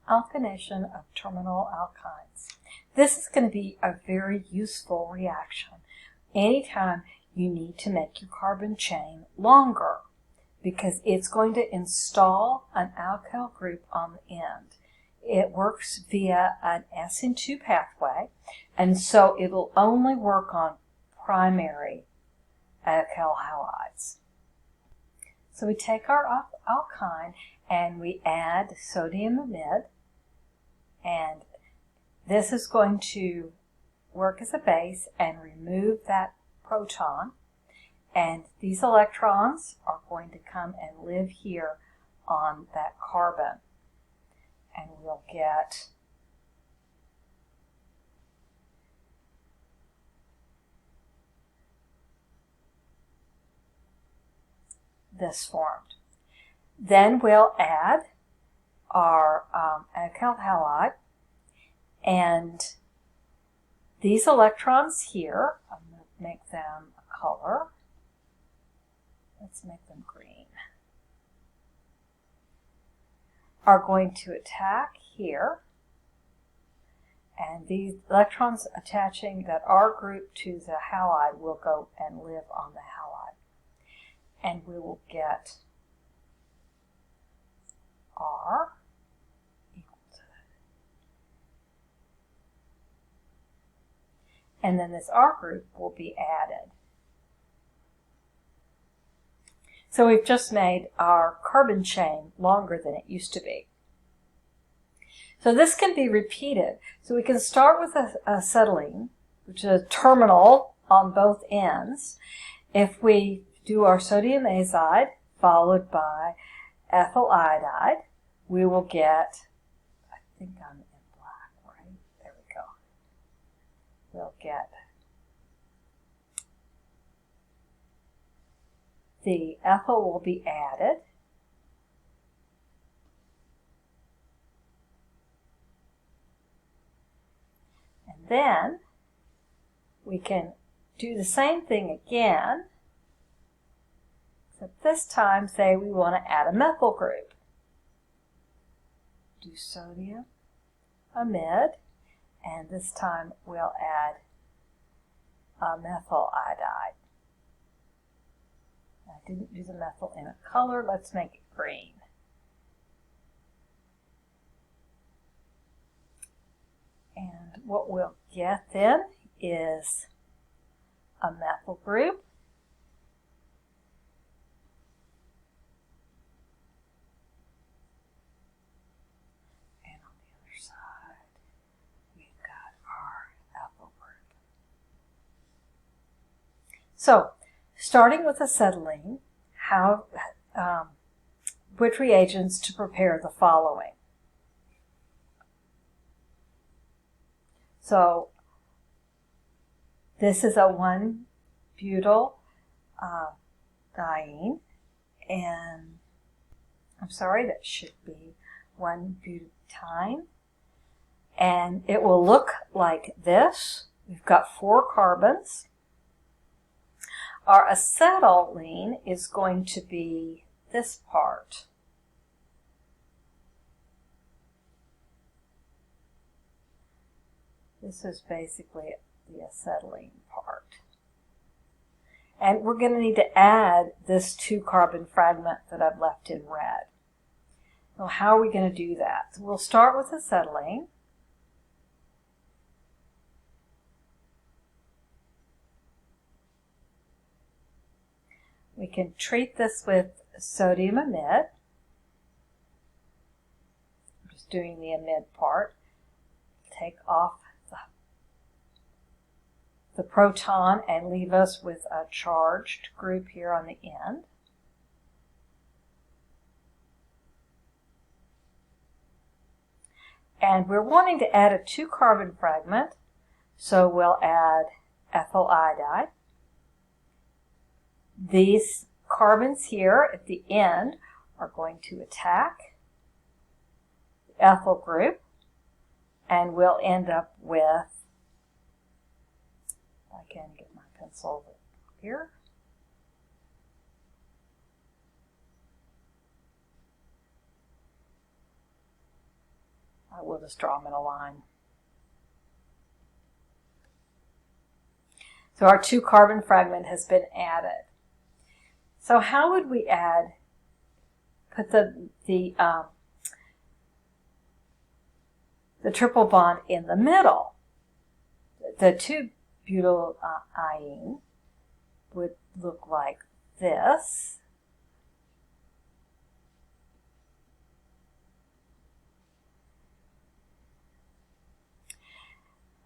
Alkylation of terminal alkynes. This is going to be a very useful reaction anytime you need to make your carbon chain longer, because it's going to install an alkyl group on the end. It works via an SN2 pathway, and so it'll only work on primary alkyl halides. So we take our alkyne and we add sodium amide, and this is going to work as a base and remove that proton, and these electrons are going to come and live here on that carbon, and we'll get this formed. Then we'll add our alkyl halide, and these electrons here, I'm going to make them a color. Let's make them green. Are going to attack here, and these electrons attaching that R group to the halide will go and live on the halide, and we will get R equal to, and then this R group will be added. So we've just made our carbon chain longer than it used to be. So this can be repeated. So we can start with acetylene, which is a terminal on both ends. If we do our sodium azide followed by ethyl iodide, we will get, I think I'm in black, right? There we go. We'll get the ethyl will be added, and then we can do the same thing again, except this time say we want to add a methyl group. Do sodium amide, and this time we'll add a methyl iodide. I didn't do the methyl in a color. Let's make it green. And what we'll get then is a methyl group. And on the other side, we've got our ethyl group. So, starting with acetylene, which reagents to prepare the following. So this is a 1-butyl diene, and I'm sorry, that should be 1-butene, and it will look like this. We've got 4 carbons. Our acetylene is going to be this part. This is basically the acetylene part. And we're going to need to add this 2-carbon fragment that I've left in red. Now, how are we going to do that? So we'll start with acetylene. We can treat this with sodium amide. I'm just doing the amide part. Take off the proton and leave us with a charged group here on the end. And we're wanting to add a 2-carbon fragment, so we'll add ethyl iodide. These carbons here at the end are going to attack the ethyl group, and we'll end up with, I can get my pencil here, I will just draw them in a line. So our 2 carbon fragment has been added. So how would we put the triple bond in the middle? The 2-butyl would look like this.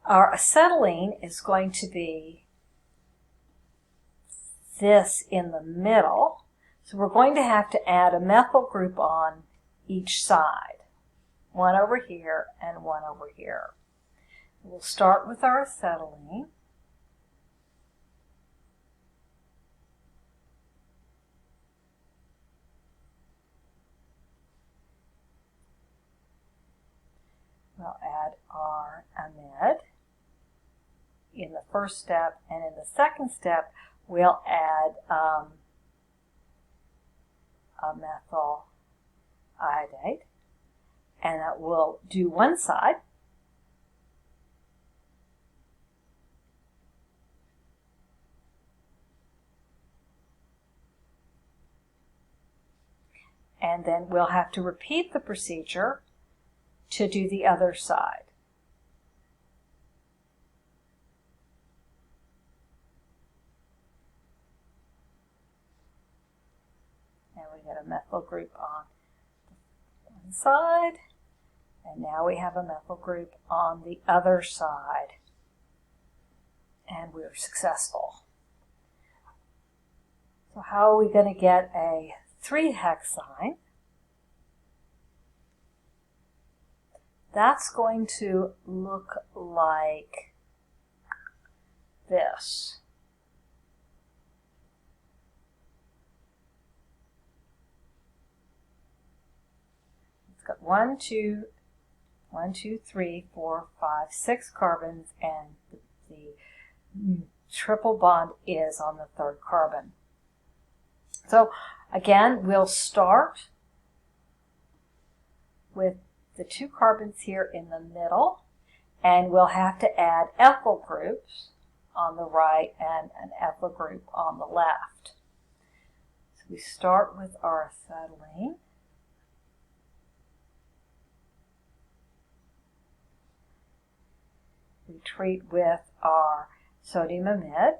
Our acetylene is going to be this in the middle. So we're going to have to add a methyl group on each side. One over here and one over here. We'll start with our acetylene. We'll add our amide in the first step, and in the second step we'll add a methyl iodide, and that will do one side. And then we'll have to repeat the procedure to do the other side. And we get a methyl group on one side, and now we have a methyl group on the other side, and we're successful. So how are we going to get a 3-hexyne? That's going to look like this. It's got 1, 2, 3, 4, 5, 6 carbons, and the triple bond is on the 3rd carbon. So again, we'll start with the 2 carbons here in the middle, and we'll have to add ethyl groups on the right and an ethyl group on the left. So we start with our acetylene. We treat with our sodium amide,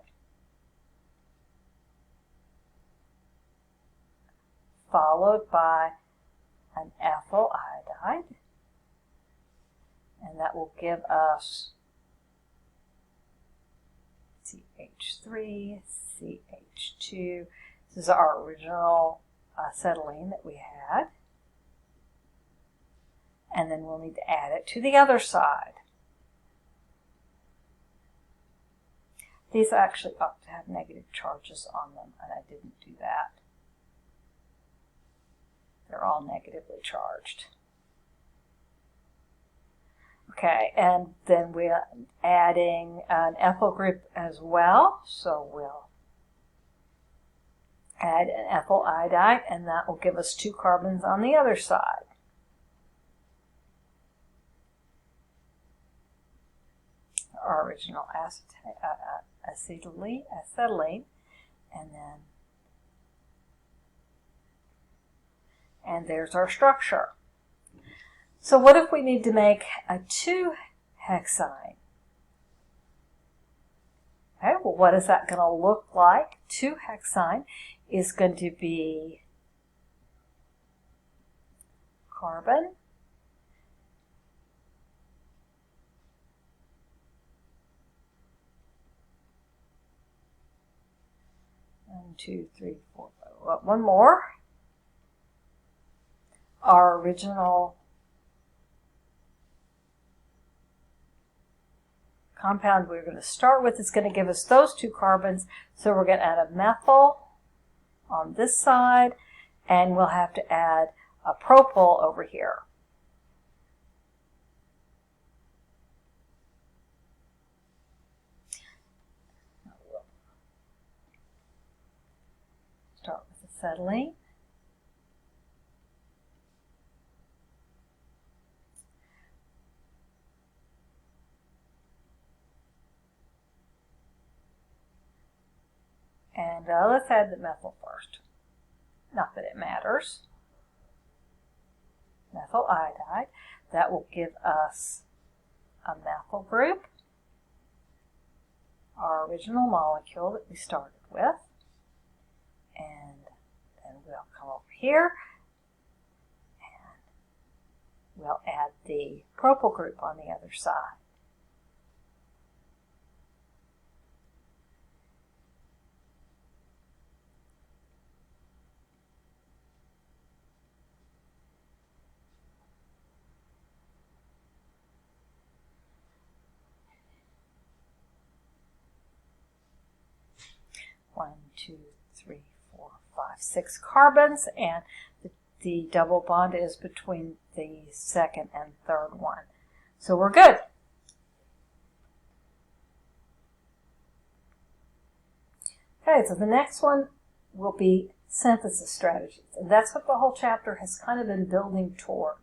followed by an ethyl iodide, and that will give us CH3, CH2. This is our original acetylene that we had. And then we'll need to add it to the other side. These actually ought to have negative charges on them, and I didn't do that. They're all negatively charged. Okay, and then we're adding an ethyl group as well, so we'll add an ethyl iodide, and that will give us 2 carbons on the other side. Our original acetylene, and there's our structure. So what if we need to make a 2-hexyne? Okay, well, what is that going to look like? 2-hexyne is going to be carbon, one, 2, 3, 4, 5. One more. Our original compound we're going to start with is going to give us those 2 carbons, so we're going to add a methyl on this side, and we'll have to add a propyl over here. Start with acetylene. And let's add the methyl first. Not that it matters. Methyl iodide. That will give us a methyl group, our original molecule that we started with. And then we'll come over here and we'll add the propyl group on the other side. One, two, three, 4, 5, 6 carbons, and the double bond is between the second and third one. So we're good. Okay, so the next one will be synthesis strategies, and that's what the whole chapter has kind of been building toward.